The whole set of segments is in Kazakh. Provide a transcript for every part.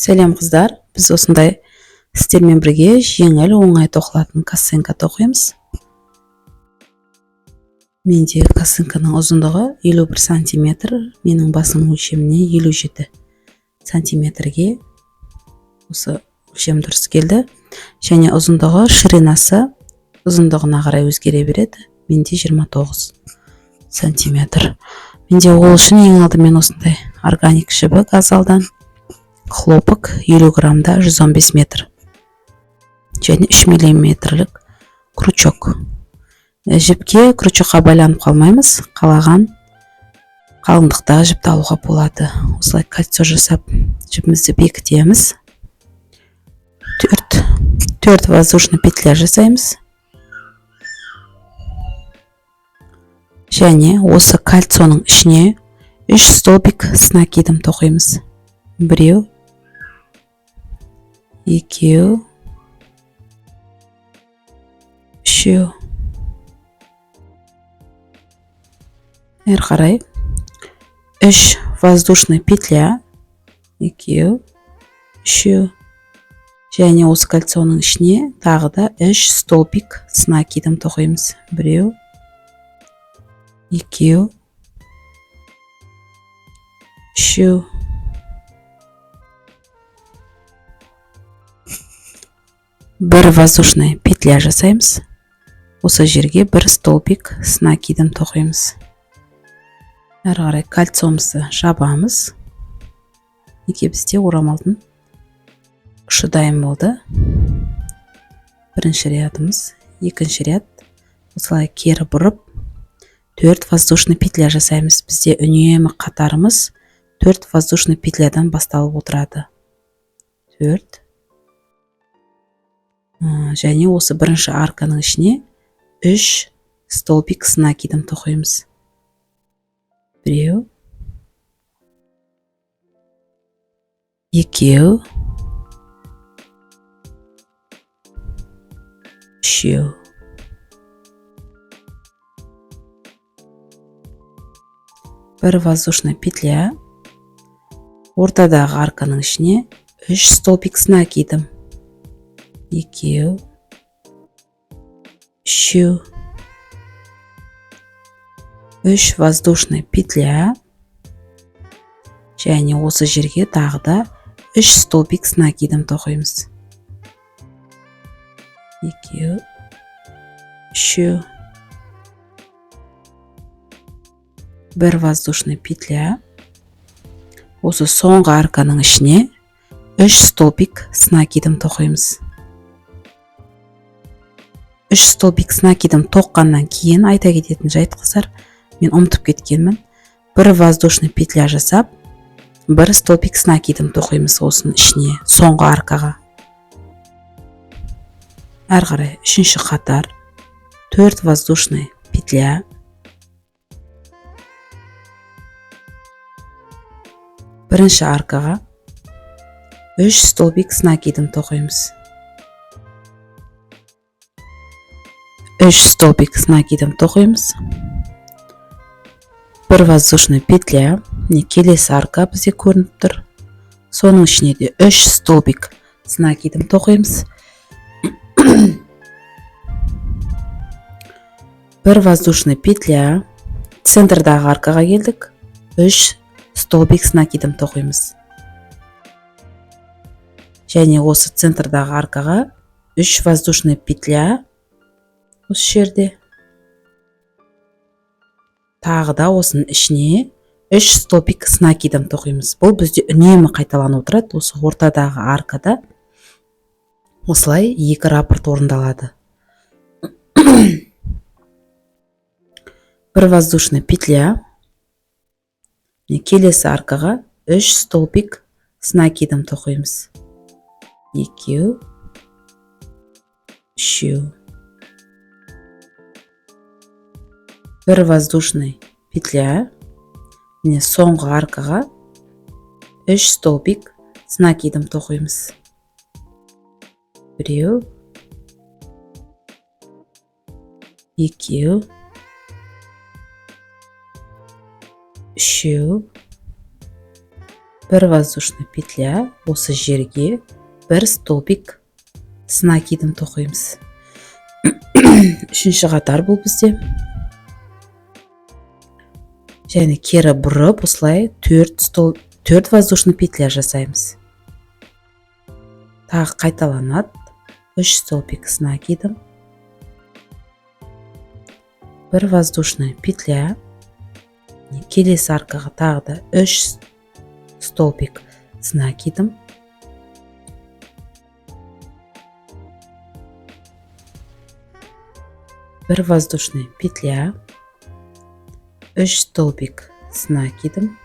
Сәлем қыздар, біз осындай сіздермен бірге жеңіл оңай тоқылатын косынка тоқимыз. Менде косынканың ұзындығы 51 сантиметр, менің басым өлшеміне 57 сантиметрге осы өлшем дұрыс келді. Және ұзындығы ширинасы ұзындығына қарай өзгере береді. Менде 29 сантиметр. Менде ол үшін ең алдымен осындай органик жібі газалдан, хлопок 50 граммда 115 метр және 3 миллиметрлік крючок. Жіпке крючокқа байланып қалмаймыз, қалаған қалыңдықта жіпті алуға болады. Осылай кольцо жасап жіпімізді бекітеміз. 4 воздушный петля жасаймыз. Және осы кольцоның ішіне 3 столбик с накидом тоқимыз. 1, 2, 3. Әрі қарай 3 воздушный петля, 2, 3. Және осы кольцоның ішіне тағы да 3 столбик с накидом тоқимыз. 1, 2, 3. Бір воздушный петля жасаймыз. Осы жерге бір столбик с накидом тоқимыз. Әрі қарай кольцомызды жабамыз. Неге бізде орамалдың ұшы дайын болды. Бірінші рядымыз, екінші ряд. Осылай кері бұрып 4 воздушный петля жасаймыз. Бізде үнемі қатарымыз 4 воздушный петлядан басталып отырады. 4. Және осы бірінші арканың ішіне 3 столбик с накидом тоқимыз. 1, 2, 3. Бір воздушный петля. Ортадағы арканың ішіне 3 столбик с накидом. 2, 3. 3 воздушный петля. Және осы жерге тағы да 3 столбик с накидом тоқимыз. 2, 3. Бір воздушный петля. Осы соңғы арканың ішіне 3 столбик с накидом тоқимыз. 3 столбик с накидом тоққаннан кейін айта кететін жайт қыздар, мен ұмытып кеткенмін. Бір воздушный петля жасап, бір столбик с накидом тоқимыз осының ішіне, соңғы аркаға. Әрі қарай үшінші қатар 4 воздушный петля. Бірінші аркаға 3 столбик с накидом тоқимыз. 3 столбик с накидом тоқимыз. Бір воздушный петля. Келесі арка бізде көрініп тұр. Соның ішіне де 3 столбик с накидом тоқимыз. Бір воздушный петля. Центрдағы аркаға келдік. 3 столбик с накидом тоқимыз. Және осы центрдағы аркаға 3 воздушный петля. Осы жерде. Тағы да осының ішіне 3 столбик с накидом тоқимыз. Бұл бізде үнемі қайталанып отырады. Осы ортадағы аркада осылай 2 раппорт орындалады. Бір воздушный петля. Келесі аркаға 3 столбик с накидом тоқимыз. 2, 3. Бір воздушный петля. Соңғы аркаға 3 столбик с накидом тоқимыз. 1, 2, 3. бір воздушный петля, осы жерге бір столбик с накидом тоқимыз. Үшінші қатар бұл бізде. Және кері бұрып, осылай 4 воздушный петля жасаймыз. Тағы қайталанады. 3 столбик с накидом. Бір воздушный петля. Келесі аркаға тағы да 3 столбик с накидом. Бір воздушный петля. 3 столбик с накидом.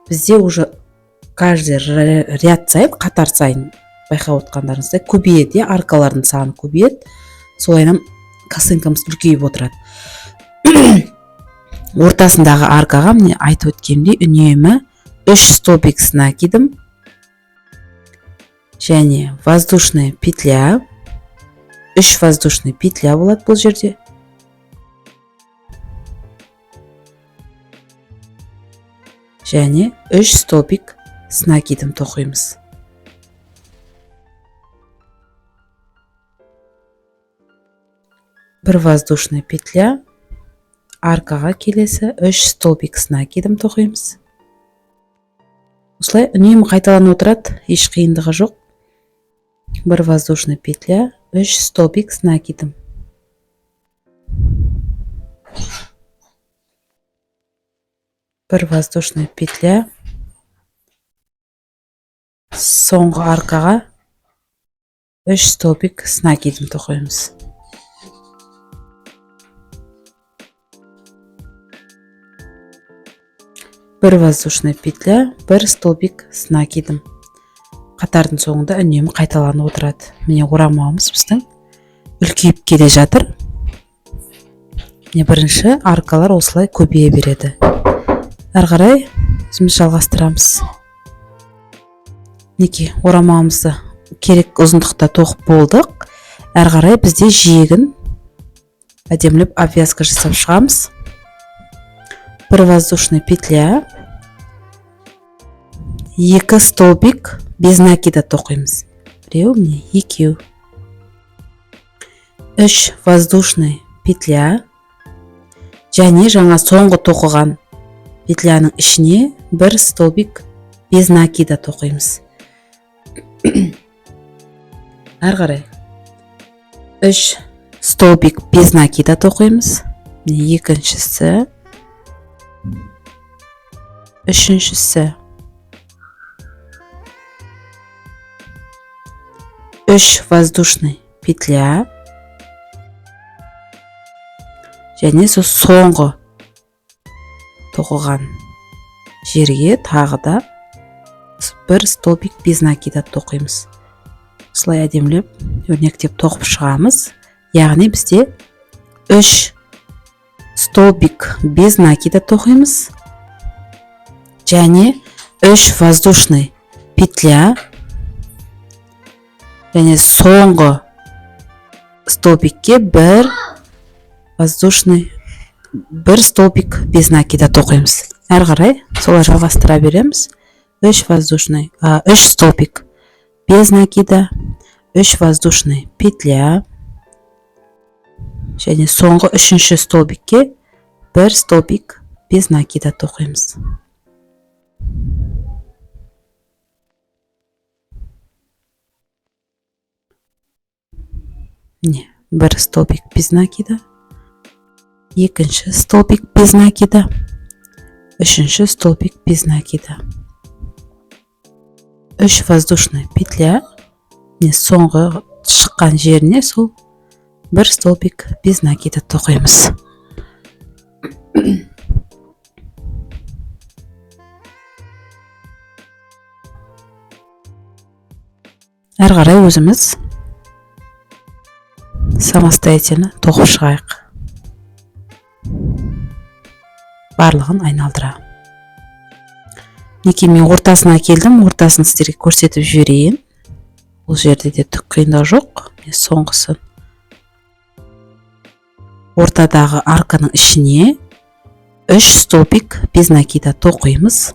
Бізде уже каждый ряд сайын, қатар сайын байқап отқандарыңыздай көбейеді, аркалардың саны көбейеді. Солайынан косынкамыз үлкейіп отырады. Ортасындағы аркаға міне айтып өткендей үнемі 3 столбик с накидом және воздушная петля. 3 воздушный петля болады бұл жерде. Және 3 столбик с накидом тоқимыз. Бір воздушный петля, аркаға келесі 3 столбик с накидом тоқимыз. Осылай үнемі қайталанып отырады, еш қиындығы жоқ. Бір воздушный петля, 3 столбик с накидом. Бір воздушный петля, соңғы аркаға 3 столбик с накидом тоқимыз. Бір воздушный петля, бір столбик с накидом. Қатардың соңында үнемі қайталанып отырады. Міне орамауымыз біздің үлкейіп келе жатыр. Міне бірінші аркалар осылай көбейе береді. Әрі қарай өзіміз жалғастырамыз. Неке орамауымызды керек ұзындықта тоқып болдық. Әрі қарай бізде жиегін әдемілеп обвязка жасап шығамыз. Бір воздушный петля, 2 столбик без накида тоқимыз. Біреу, міне, екеу. 3 воздушный петля, және жаңа соңғы тоқыған петляның ішіне 1 столбик без накида тоқимыз. Әрі қарай 3 столбик без накида тоқимыз. Екіншісі, үшіншісі, 3 воздушный петля, және соңғы тоқыған жерге тағы да 1 столбик без накида тоқимыз. Осылай әдемілеп өрнектеп тоқып шығамыз. Яғни бізде 3 столбик без накида тоқимыз. Және 3 воздушный петля. Және соңғы столбикке 1 столбик без накида тоқимыз. Әрі қарай солай жалғастыра береміз. 3 столбик без накида, 3 воздушный петля. Және соңғы 3-ші столбикке 1 столбик без накида тоқимыз. Не, 1 столбик без накида, 2-ші столбик без накида, 3-ші столбик без накида. 3 воздушный петля, не соңғы шыққан жеріне сол 1 столбик без накида тоқимыз. Әрі қарай өзіміз самостоятельно тоқып шығайық. Барлығын айналдыра. Неке мен ортасына келдім, ортасын сіздерге көрсетіп жіберейін. Бұл жерде де түк қиындық жоқ. Мен соңғысын ортадағы арканың ішіне 3 столбик без накида тоқимыз.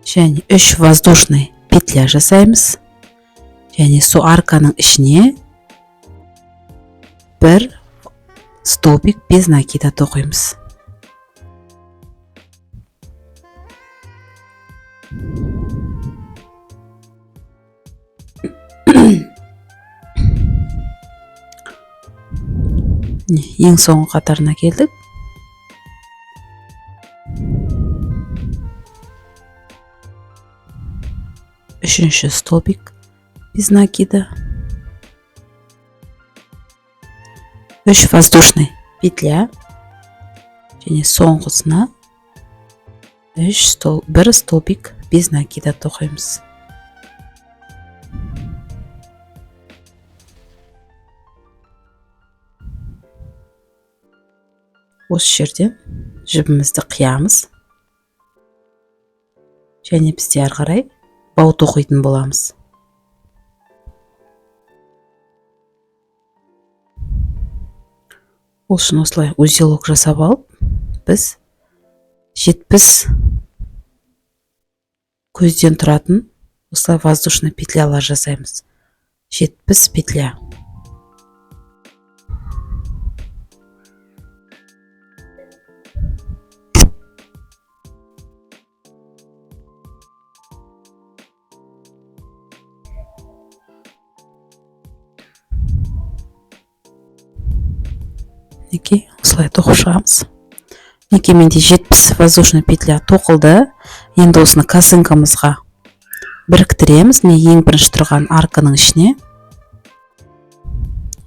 және 3 воздушный петля жасаймыз. Және сол арканың ішіне бір столбик без накида тоқимыз. Ең соңғы қатарына келдік. Үшінші столбик без накида. 3 воздушный петля. Және соңғысына 1 столбик без накида тоқимыз. Осы жерде жібімізді қиямыз. Және бізде ары қарай бау тоқитын боламыз. Ол үшін осылай узелок жасап алып, біз 70 көзден тұратын осылай воздушный петлялар жасаймыз. 70 петля. Мінекей, осылай тоқып шығамыз. Мінекей, менде 70 воздушный петля тоқылды. Енді осыны косынкамызға біріктіреміз. Міне ең бірінші тұрған арканың ішіне.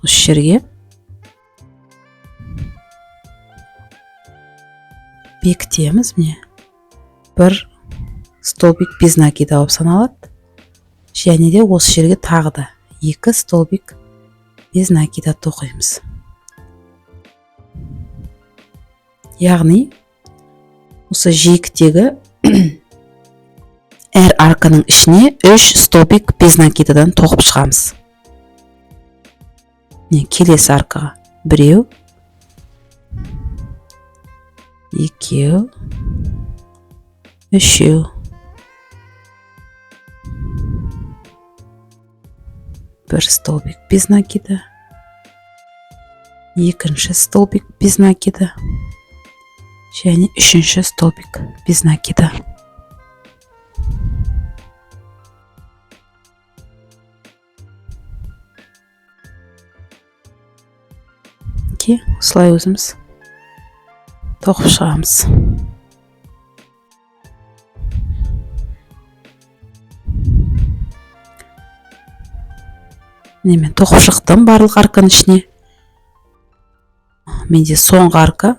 Осы жерге бекітеміз. Міне бір столбик без накида болып саналады. Және де осы жерге тағы да 2 столбик без накида тоқимыз. Яғни осы жиектегі әр арканың ішіне 3 столбик без накидадан тоқып шығамыз. Келесі аркаға 1, 2, 3. Бір столбик без накида. Екінші столбик без накида. Және үшінші столбик без накида. Осылай өзіміз тоқып шығамыз. Мен тоқып шықтым барлық арканың ішіне. Менде соңғы арка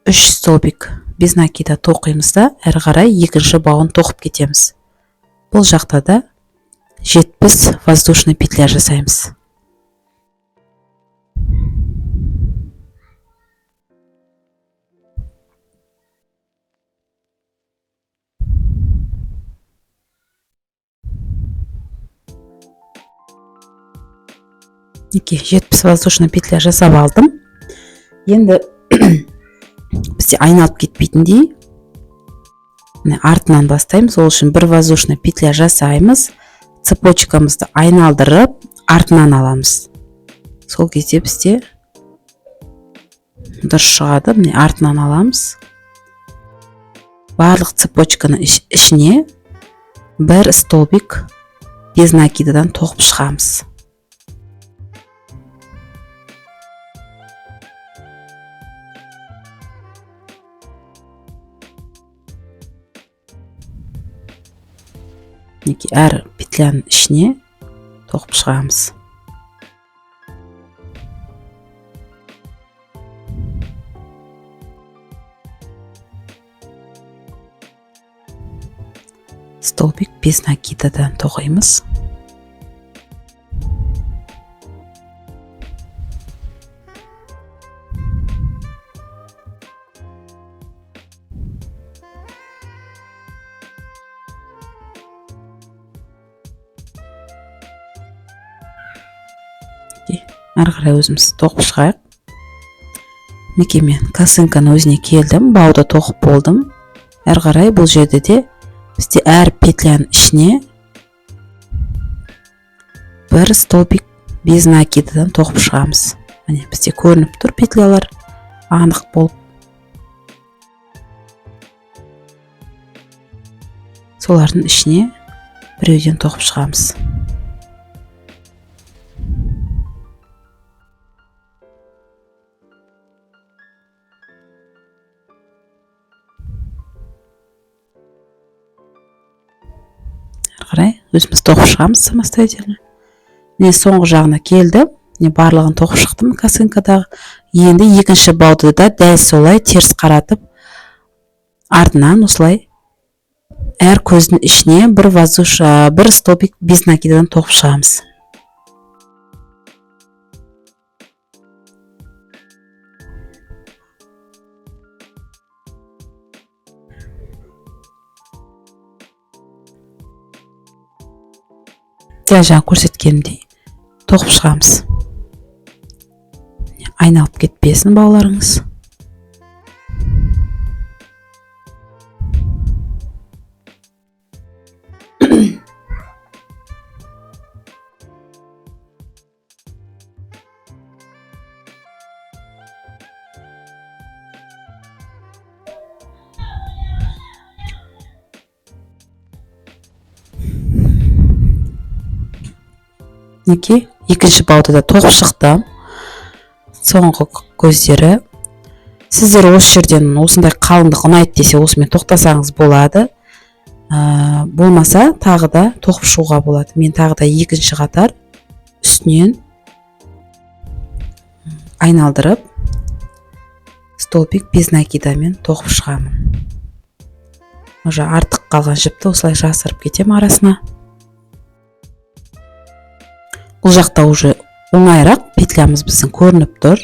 3 столбик без накида тоқимыз да, әрі қарай екінші бауын тоқып кетеміз. Бұл жақта да 70 воздушный петля жасаймыз. Неке 70 воздушный петля жасап алдым. Енді бізде айналып кетпейтіндей артынан бастаймыз. Ол үшін бір воздушный петля жасаймыз. Цепочкамызды айналдырып, артынан аламыз. Сол кезде бізде дұрыс шығады. Міне артынан аламыз. Барлық цепочканы ішіне бір столбик без накидадан тоқып шығамыз. Әр петляның ішіне тоқып шығамыз. Столбик без накидадан тоқимыз. Ары қарай өзіміз тоқып шығайық. Мінекей мен косынканың өзіне келдім, бауды тоқып болдым. Әрі қарай бұл жерде де бізде әр петляның ішіне бір столбик без накидадан тоқып шығамыз. Міне бізде көрініп тұр петлялар анық болып. Солардың ішіне біреуден тоқып шығамыз. Қарай өзіміз тоқып шығамыз самостоятельно. Міне соңғы жағына келдім. Міне барлығын тоқып шықтым косынкадағы. Енді екінші бауды да дәл солай теріс қаратып, артынан осылай әр көздің ішіне бір столбик без накидадан тоқып шығамыз. Дәл жаңа көрсеткенімдей тоқып шығамыз. Айналып кетпесін бауларыңыз. Неке екінші бауды да тоқып шықтым. Соңғы көздері. Сіздер осы жерден осындай қалыңдық ұнайды десе осымен тоқтасаңыз болады. Болмаса тағы да тоқып шығуға болады. Мен тағы да екінші қатар үстінен айналдырып столбик без накидамен тоқып шығамын. Уже артық қалған жіпті осылай жасырып кетем арасына. Бұл жақта уже оңайырақ петлямыз біздің көрініп тұр.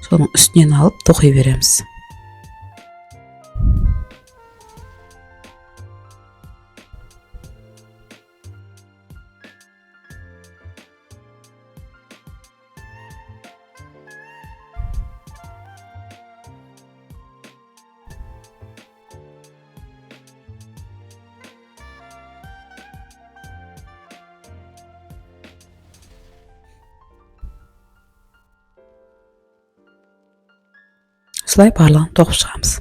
Соның үстінен алып тоқи береміз. Осылай барлығын тоқып шығамыз.